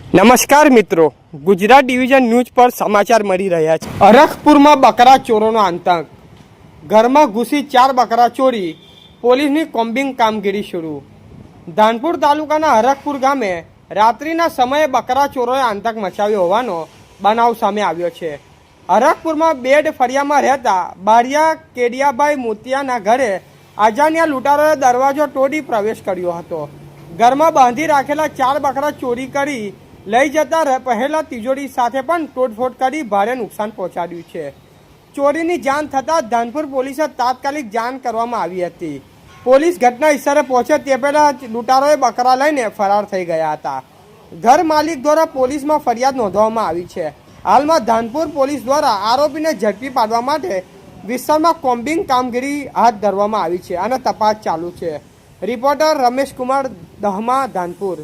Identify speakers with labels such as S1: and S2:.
S1: નમસ્કાર મિત્રો, Gujarat division news પર સમાચાર મળી રહ્યા છે। અરખપુરમાં બકરા ચોરોનો આતંક, ઘરમાં ઘૂસી 4 બકરા ચોરી, પોલીસની કોમ્બિંગ કામગીરી શરૂ। ધાનપુર તાલુકાના અરખપુર ગામે રાત્રિના સમયે બકરા ચોરોએ આતંક મચાવ્યો હોવાનો બનાવ સામે આવ્યો છે। અરખપુરમાં બેડ ફળિયામાં રહેતા બારિયા કેડિયાભાઈ મોતિયાના ઘરે અજાણ્યા લૂંટારોએ દરવાજો તોડી પ્રવેશ કર્યો હતો। ઘરમાં બાંધી રાખેલા 4 બકરા ચોરી કરી લઈ જતા પહેલા તિજોરી સાથે પણ તોડફોડ કરી ભારે નુકસાન પહોંચાડ્યું છે। ચોરીની જાણ થતાં ધાનપુર પોલીસે તાત્કાલિક જાણ કરવામાં આવી હતી। પોલીસ ઘટના સ્થળે પહોંચે તે પહેલા લૂંટારોએ બકરા લઈને ફરાર થઈ ગયા હતા। ઘર માલિક દ્વારા પોલીસમાં ફરિયાદ નોંધવામાં આવી છે। હાલમાં ધાનપુર પોલીસ દ્વારા આરોપીને ઝડપી પાડવા માટે વિસ્તારમાં કોમ્બિંગ કામગીરી હાથ ધરવામાં આવી છે અને તપાસ ચાલુ છે। રિપોર્ટર રમેશ કુમાર દહમા, ધાનપુર।